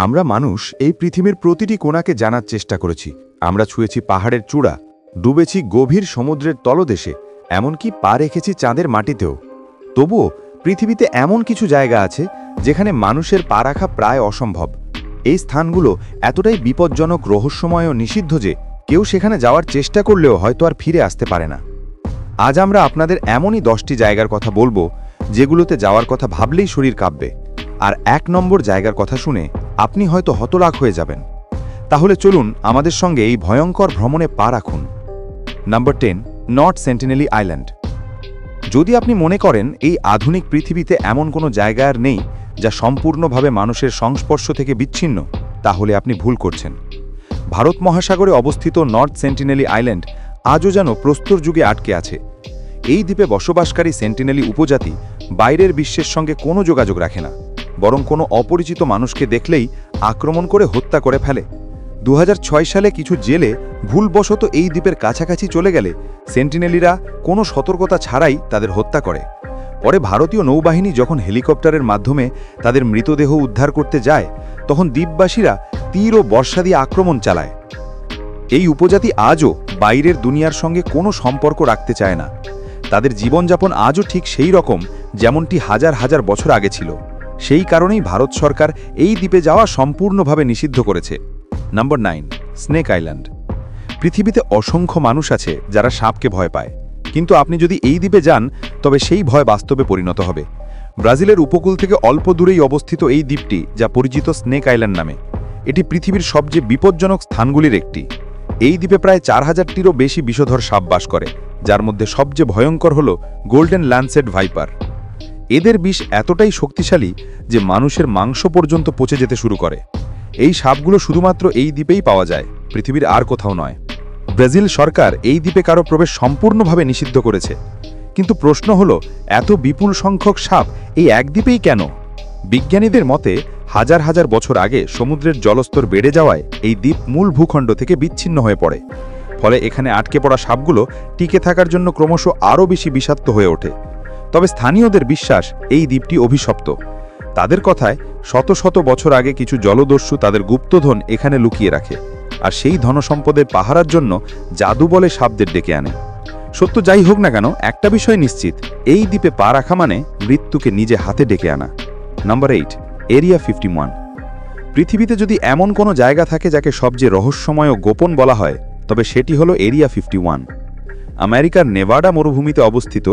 আমরা মানুষ এই পৃথিবীর প্রতিটি কোণাকে জানার চেষ্টা করেছি। আমরা ছুঁয়েছি পাহাড়ের চূড়া, ডুবেছি গভীর সমুদ্রের তলদেশে, এমনকি পা রেখেছি চাঁদের মাটিতেও। তবুও পৃথিবীতে এমন কিছু জায়গা আছে যেখানে মানুষের পা রাখা প্রায় অসম্ভব। এই স্থানগুলো এতটাই বিপজ্জনক, রহস্যময় ও নিষিদ্ধ যে কেউ সেখানে যাওয়ার চেষ্টা করলেও হয়তো আর ফিরে আসতে পারে না। আজ আমরা আপনাদের এমনই 10টি জায়গার কথা বলবো যেগুলোতে যাওয়ার কথা ভাবলেই শরীর কাঁপবে। আর 1 নম্বর জায়গার কথা শুনে আপনি হয়তো হতবাক হয়ে যাবেন। তাহলে চলুন আমাদের সঙ্গে এই ভয়ঙ্কর ভ্রমণে পা রাখুন। Number 10, north Sentinelese island. যদি আপনি মনে করেন এই আধুনিক পৃথিবীতে এমন কোনো জায়গা আর নেই যা সম্পূর্ণভাবে মানুষের সংস্পর্শ থেকে বিচ্ছিন্ন, তাহলে আপনি ভুল করছেন। ভারত মহাসাগরে অবস্থিত নর্থ সেন্টিনেলি আইল্যান্ড আজও যেন প্রস্তর যুগে আটকে আছে। এই দ্বীপে বসবাসকারী সেন্টিনেলি উপজাতি বাইরের বিশ্বের সঙ্গে কোনো যোগাযোগ রাখে না, বরং কোনো অপরিচিত মানুষকে দেখলেই আক্রমণ করে হত্যা করে ফেলে। 2006 সালে কিছু জেলে ভুলবশত এই দ্বীপের কাছাকাছি চলে গেলে সেন্টিনেলিরা কোনো সতর্কতা ছাড়াই তাদের হত্যা করে। পরে ভারতীয় নৌবাহিনী যখন হেলিকপ্টারের মাধ্যমে তাদের মৃতদেহ উদ্ধার করতে যায়, তখন দ্বীপবাসীরা তীর ও বর্ষা দিয়ে আক্রমণ চালায়। এই উপজাতি আজও বাইরের দুনিয়ার সঙ্গে কোনো সম্পর্ক রাখতে চায় না। তাদের জীবনযাপন আজও ঠিক সেই রকম যেমনটি হাজার হাজার বছর আগে ছিল। সেই কারণেই ভারত সরকার এই দ্বীপে যাওয়া সম্পূর্ণভাবে নিষিদ্ধ করেছে। Number 9, snake island. পৃথিবীতে অসংখ্য মানুষ আছে যারা সাপকে ভয় পায়, কিন্তু আপনি যদি এই দ্বীপে যান তবে সেই ভয় বাস্তবে পরিণত হবে। ব্রাজিলের উপকূল থেকে অল্প দূরেই অবস্থিত এই দ্বীপটি, যা পরিচিত স্নেক আইল্যান্ড নামে, এটি পৃথিবীর সবচেয়ে বিপজ্জনক স্থানগুলির একটি। এই দ্বীপে প্রায় 4000টিরও বেশি বিষধর সাপ বাস করে, যার মধ্যে সবচেয়ে ভয়ঙ্কর হল গোল্ডেন ল্যান্সেট ভাইপার। এদের বিষ এতটাই শক্তিশালী যে মানুষের মাংস পর্যন্ত পচে যেতে শুরু করে। এই সাপগুলো শুধুমাত্র এই দ্বীপেই পাওয়া যায়, পৃথিবীর আর কোথাও নয়। ব্রাজিল সরকার এই দ্বীপে কারো প্রবেশ সম্পূর্ণভাবে নিষিদ্ধ করেছে। কিন্তু প্রশ্ন হলো, এত বিপুল সংখ্যক সাপ এই এক দ্বীপেই কেন? বিজ্ঞানীদের মতে হাজার হাজার বছর আগে সমুদ্রের জলস্তর বেড়ে যাওয়ায় এই দ্বীপ মূল ভূখণ্ড থেকে বিচ্ছিন্ন হয়ে পড়ে। ফলে এখানে আটকে পড়া সাপগুলো টিকে থাকার জন্য ক্রমশ আরও বেশি বিষাক্ত হয়ে ওঠে। তবে স্থানীয়দের বিশ্বাস এই দ্বীপটি অভিশপ্ত। তাদের কথায় শত শত বছর আগে কিছু জলদস্যু তাদের গুপ্তধন এখানে লুকিয়ে রাখে, আর সেই ধনসম্পদের পাহারার জন্য জাদু বলে সাপদের ডেকে আনে। সত্য যাই হোক না কেন, একটা বিষয় নিশ্চিত, এই দ্বীপে পা রাখা মানে মৃত্যুকে নিজে হাতে ডেকে আনা। Number 8, area 51। পৃথিবীতে যদি এমন কোনো জায়গা থাকে যাকে সবচেয়ে রহস্যময় ও গোপন বলা হয়, তবে সেটি হলো এরিয়া 51। আমেরিকার নেভাডা মরুভূমিতে অবস্থিত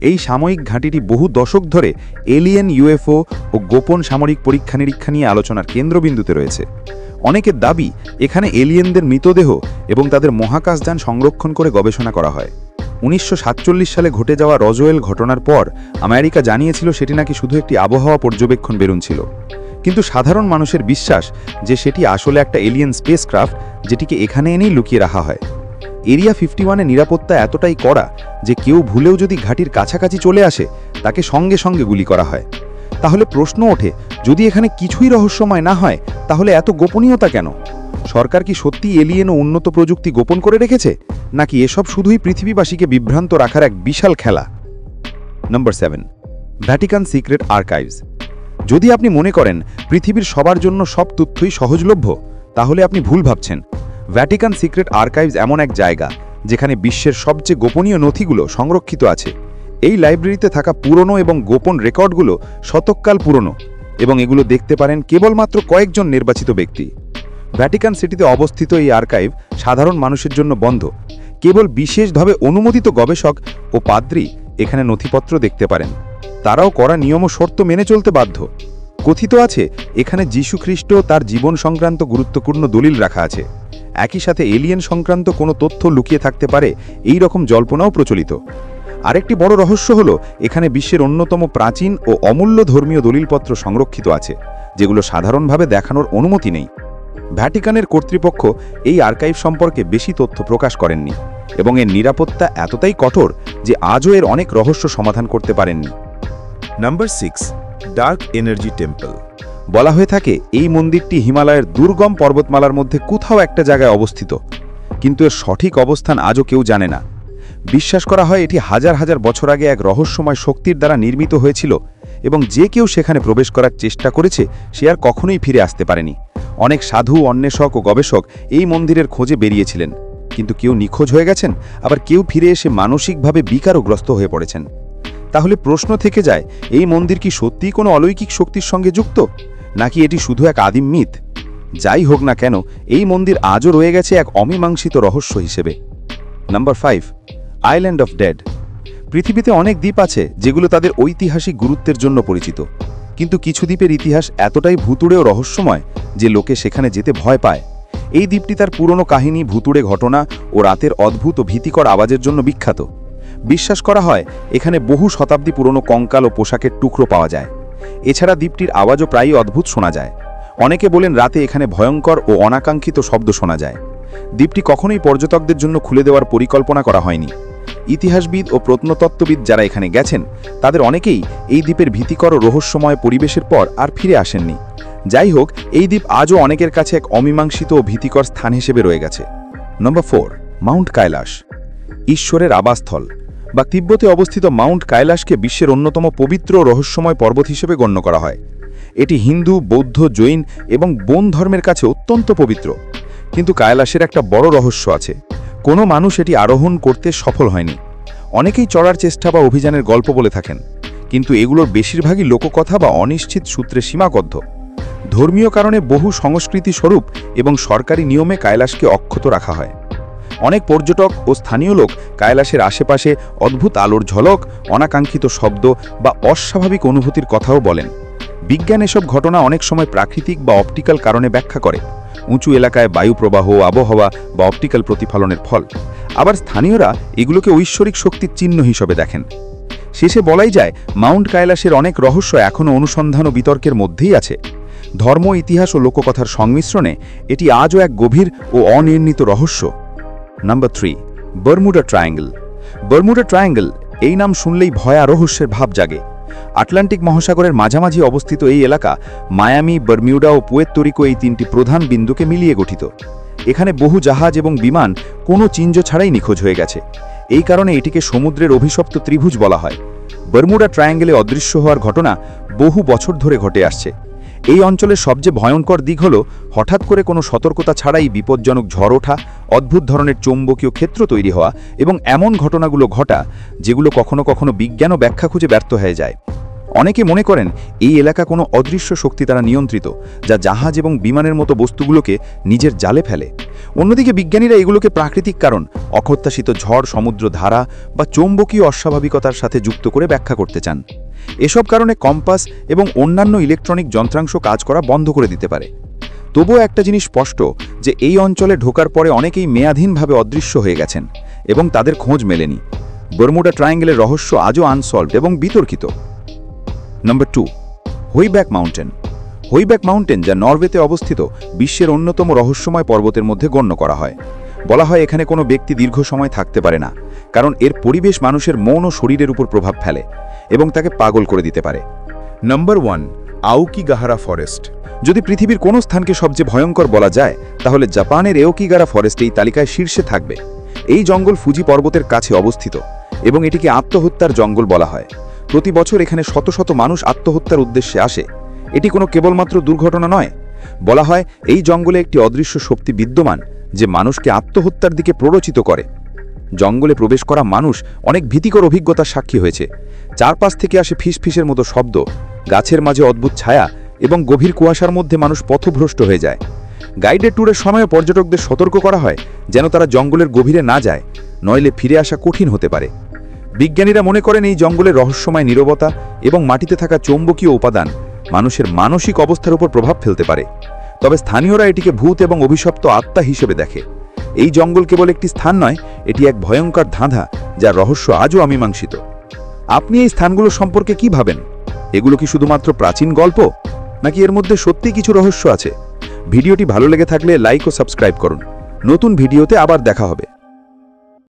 এই সাময়িক ঘাঁটিটি বহু দশক ধরে এলিয়েন, ইউএফও ও গোপন সামরিক পরীক্ষা নিরীক্ষা নিয়ে আলোচনার কেন্দ্রবিন্দুতে রয়েছে। অনেকের দাবি এখানে এলিয়েনদের মৃতদেহ এবং তাদের মহাকাশযান সংরক্ষণ করে গবেষণা করা হয়। 1947 সালে ঘটে যাওয়া রজওয়েল ঘটনার পর আমেরিকা জানিয়েছিল সেটি নাকি শুধু একটি আবহাওয়া পর্যবেক্ষণ বেরুন ছিল। কিন্তু সাধারণ মানুষের বিশ্বাস যে সেটি আসলে একটা এলিয়েন স্পেসক্রাফট, যেটিকে এখানে এনেই লুকিয়ে রাখা হয়। এরিয়া 51-এর নিরাপত্তা এতটাই কড়া যে কেউ ভুলেও যদি ঘাঁটির কাছাকাছি চলে আসে তাকে সঙ্গে সঙ্গে গুলি করা হয়। তাহলে প্রশ্ন ওঠে, যদি এখানে কিছুই রহস্যময় না হয় তাহলে এত গোপনীয়তা কেন? সরকার কি সত্যি এলিয়েন ও উন্নত প্রযুক্তি গোপন করে রেখেছে, নাকি এসব শুধুই পৃথিবীবাসীকে বিভ্রান্ত রাখার এক বিশাল খেলা? Number 7, Vatican secret archives. যদি আপনি মনে করেন পৃথিবীর সবার জন্য সব তথ্যই সহজলভ্য, তাহলে আপনি ভুল ভাবছেন। ভ্যাটিকান সিক্রেট আর্কাইভস এমন এক জায়গা যেখানে বিশ্বের সবচেয়ে গোপনীয় নথিগুলো সংরক্ষিত আছে। এই লাইব্রেরিতে থাকা পুরনো এবং গোপন রেকর্ডগুলো শতককাল পুরনো, এবং এগুলো দেখতে পারেন কেবলমাত্র কয়েকজন নির্বাচিত ব্যক্তি। ভ্যাটিকান সিটিতে অবস্থিত এই আর্কাইভ সাধারণ মানুষের জন্য বন্ধ। কেবল বিশেষভাবে অনুমোদিত গবেষক ও পাদ্রী এখানে নথিপত্র দেখতে পারেন। তারাও কড়া নিয়ম ও শর্ত মেনে চলতে বাধ্য। কথিত আছে এখানে যীশু খ্রিস্ট তার জীবন সংক্রান্ত গুরুত্বপূর্ণ দলিল রাখা আছে। একই সাথে এলিয়েন সংক্রান্ত কোনো তথ্য লুকিয়ে থাকতে পারে এই রকম জল্পনাও প্রচলিত। আরেকটি বড় রহস্য হলো, এখানে বিশ্বের অন্যতম প্রাচীন ও অমূল্য ধর্মীয় দলিলপত্র সংরক্ষিত আছে, যেগুলো সাধারণভাবে দেখানোর অনুমতি নেই। ভ্যাটিকানের কর্তৃপক্ষ এই আর্কাইভ সম্পর্কে বেশি তথ্য প্রকাশ করেননি, এবং এর নিরাপত্তা এতটাই কঠোর যে আজও এর অনেক রহস্য সমাধান করতে পারেননি। Number 6, dark energy temple. বলা হয়ে থাকে এই মন্দিরটি হিমালয়ের দুর্গম পর্বতমালার মধ্যে কোথাও একটা জায়গায় অবস্থিত, কিন্তু এর সঠিক অবস্থান আজও কেউ জানে না। বিশ্বাস করা হয় এটি হাজার হাজার বছর আগে এক রহস্যময় শক্তির দ্বারা নির্মিত হয়েছিল, এবং যে কেউ সেখানে প্রবেশ করার চেষ্টা করেছে সে আর কখনোই ফিরে আসতে পারেনি। অনেক সাধু, অন্বেষক ও গবেষক এই মন্দিরের খোঁজে বেরিয়েছিলেন, কিন্তু কেউ নিখোঁজ হয়ে গেছেন, আবার কেউ ফিরে এসে মানসিকভাবে বিকারগ্রস্ত হয়ে পড়েছেন। তাহলে প্রশ্ন থেকে যায়, এই মন্দির কি সত্যিই কোনো অলৌকিক শক্তির সঙ্গে যুক্ত, নাকি এটি শুধু এক আদিম মিথ? যাই হোক না কেন, এই মন্দির আজও রয়ে গেছে এক অমীমাংসিত রহস্য হিসেবে। Number 5, island of dead. পৃথিবীতে অনেক দ্বীপ আছে যেগুলো তাদের ঐতিহাসিক গুরুত্বের জন্য পরিচিত, কিন্তু কিছু দ্বীপের ইতিহাস এতটাই ভুতুড়ে ও রহস্যময় যে লোকে সেখানে যেতে ভয় পায়। এই দ্বীপটি তার পুরনো কাহিনী, ভুতুড়ে ঘটনা ও রাতের অদ্ভুত ও ভীতিকর আওয়াজের জন্য বিখ্যাত। বিশ্বাস করা হয় এখানে বহু শতাব্দী পুরনো কঙ্কাল ও পোশাকের টুকরো পাওয়া যায়। এছাড়া দ্বীপটির আওয়াজও প্রায়ই অদ্ভুত শোনা যায়। অনেকে বলেন রাতে এখানে ভয়ঙ্কর ও অনাকাঙ্ক্ষিত শব্দ শোনা যায়। দ্বীপটি কখনোই পর্যটকদের জন্য খুলে দেওয়ার পরিকল্পনা করা হয়নি। ইতিহাসবিদ ও প্রত্নতত্ত্ববিদ যারা এখানে গেছেন তাদের অনেকেই এই দ্বীপের ভীতিকর ও রহস্যময় পরিবেশের পর আর ফিরে আসেননি। যাই হোক, এই দ্বীপ আজও অনেকের কাছে এক অমীমাংসিত ও ভীতিকর স্থান হিসেবে রয়ে গেছে। নম্বর 4, মাউন্ট কাইলাশ, ঈশ্বরের আবাসস্থল। বা তিব্বতে অবস্থিত মাউন্ট কাইলাশকে বিশ্বের অন্যতম পবিত্র ও রহস্যময় পর্বত হিসেবে গণ্য করা হয়। এটি হিন্দু, বৌদ্ধ, জৈন এবং বন ধর্মের কাছে অত্যন্ত পবিত্র। কিন্তু কাইলাসের একটা বড় রহস্য আছে, কোনো মানুষ এটি আরোহণ করতে সফল হয়নি। অনেকেই চড়ার চেষ্টা বা অভিযানের গল্প বলে থাকেন, কিন্তু এগুলোর বেশিরভাগই লোককথা বা অনিশ্চিত সূত্রে সীমাবদ্ধ। ধর্মীয় কারণে বহু সংস্কৃতি স্বরূপ এবং সরকারি নিয়মে কাইলাসকে অক্ষত রাখা হয়। অনেক পর্যটক ও স্থানীয় লোক কাইলাসের আশেপাশে অদ্ভুত আলোর ঝলক, অনাকাঙ্ক্ষিত শব্দ বা অস্বাভাবিক অনুভূতির কথাও বলেন। বিজ্ঞান এসব ঘটনা অনেক সময় প্রাকৃতিক বা অপটিক্যাল কারণে ব্যাখ্যা করে, উঁচু এলাকায় বায়ু প্রবাহ, আবহাওয়া বা অপটিক্যাল প্রতিফলনের ফল। আবার স্থানীয়রা এগুলোকে ঐশ্বরিক শক্তির চিহ্ন হিসেবে দেখেন। শেষে বলাই যায়, মাউন্ট কাইলাসের অনেক রহস্য এখনও অনুসন্ধান ও বিতর্কের মধ্যেই আছে। ধর্ম, ইতিহাস ও লোককথার সংমিশ্রণে এটি আজও এক গভীর ও অনির্ণিত রহস্য। Number 3, Bermuda triangle. Bermuda triangle এই নাম শুনলেই ভয় আর রহস্যের ভাব জাগে। আটলান্টিক মহাসাগরের মাঝামাঝি অবস্থিত এই এলাকা মায়ামি, বারমিউডা ও পুয়ের্তো রিকো এই তিনটি প্রধান বিন্দুকে মিলিয়ে গঠিত। এখানে বহু জাহাজ এবং বিমান কোনো চিহ্ন ছাড়াই নিখোঁজ হয়ে গেছে। এই কারণে এটিকে সমুদ্রের অভিশপ্ত ত্রিভুজ বলা হয়। বারমুডা ট্রায়াঙ্গলে অদৃশ্য হওয়ার ঘটনা বহু বছর ধরে ঘটে আসছে। এই অঞ্চলের সবচেয়ে ভয়ঙ্কর দিক হল হঠাৎ করে কোনো সতর্কতা ছাড়াই বিপজ্জনক ঝড় ওঠা, অদ্ভুত ধরনের চৌম্বকীয় ক্ষেত্র তৈরি হওয়া এবং এমন ঘটনাগুলো ঘটা যেগুলো কখনো কখনো বিজ্ঞান ও ব্যাখ্যা খুঁজে ব্যর্থ হয়ে যায়। অনেকে মনে করেন এই এলাকা কোনো অদৃশ্য শক্তি দ্বারা নিয়ন্ত্রিত, যা জাহাজ এবং বিমানের মতো বস্তুগুলোকে নিজের জালে ফেলে। অন্যদিকে বিজ্ঞানীরা এগুলোকে প্রাকৃতিক কারণ, অপ্রত্যাশিত ঝড়, সমুদ্র ধারা বা চৌম্বকীয় অস্বাভাবিকতার সাথে যুক্ত করে ব্যাখ্যা করতে চান। এসব কারণে কম্পাস এবং অন্যান্য ইলেকট্রনিক যন্ত্রাংশ কাজ করা বন্ধ করে দিতে পারে। তবুও একটা জিনিস স্পষ্ট, যে এই অঞ্চলে ঢোকার পরে অনেকেই মেয়াদহীনভাবে অদৃশ্য হয়ে গেছেন এবং তাদের খোঁজ মেলেনি। বারমুডা ট্রায়াঙ্গলের রহস্য আজও আনসলভড এবং বিতর্কিত। নম্বর 2, হুইব্যাক মাউন্টেন। হুইব্যাক মাউন্টেন, যা নরওয়েতে অবস্থিত, বিশ্বের অন্যতম রহস্যময় পর্বতের মধ্যে গণ্য করা হয়। বলা হয় এখানে কোনো ব্যক্তি দীর্ঘ সময় থাকতে পারে না, কারণ এর পরিবেশ মানুষের মন ও শরীরের উপর প্রভাব ফেলে এবং তাকে পাগল করে দিতে পারে। নম্বর 1, আওকিগাহারা ফরেস্ট। যদি পৃথিবীর কোনো স্থানকে সবচেয়ে ভয়ঙ্কর বলা যায়, তাহলে জাপানের আওকিগাহারা ফরেস্ট এই তালিকায় শীর্ষে থাকবে। এই জঙ্গল ফুজি পর্বতের কাছে অবস্থিত এবং এটিকে আত্মহত্যার জঙ্গল বলা হয়। প্রতি বছর এখানে শত শত মানুষ আত্মহত্যার উদ্দেশ্যে আসে। এটি কোনো কেবলমাত্র দুর্ঘটনা নয়। বলা হয় এই জঙ্গলে একটি অদৃশ্য শক্তি বিদ্যমান, যে মানুষকে আত্মহত্যার দিকে প্ররোচিত করে। জঙ্গলে প্রবেশ করা মানুষ অনেক ভীতিকর অভিজ্ঞতার সাক্ষী হয়েছে। চারপাশ থেকে আসে ফিসফিসের মতো শব্দ, গাছের মাঝে অদ্ভুত ছায়া এবং গভীর কুয়াশার মধ্যে মানুষ পথভ্রষ্ট হয়ে যায়। গাইডেড ট্যুরের সময় পর্যটকদের সতর্ক করা হয় যেন তারা জঙ্গলের গভীরে না যায়, নইলে ফিরে আসা কঠিন হতে পারে। বিজ্ঞানীরা মনে করেন এই জঙ্গলের রহস্যময় নীরবতা এবং মাটিতে থাকা চৌম্বকীয় উপাদান মানুষের মানসিক অবস্থার উপর প্রভাব ফেলতে পারে। তবে স্থানীয়রা এটিকে ভূত এবং অভিশপ্ত আত্মা হিসেবে দেখে। এই জঙ্গল কেবল একটি স্থান নয়, এটি এক ভয়ঙ্কর ধাঁধা, যার রহস্য আজও অমীমাংসিত। আপনি এই স্থানগুলো সম্পর্কে কি ভাবেন? এগুলো কি শুধুমাত্র প্রাচীন গল্প, নাকি এর মধ্যে সত্যিই কিছু রহস্য আছে? ভিডিওটি ভালো লেগে থাকলে লাইক ও সাবস্ক্রাইব করুন। নতুন ভিডিওতে আবার দেখা হবে।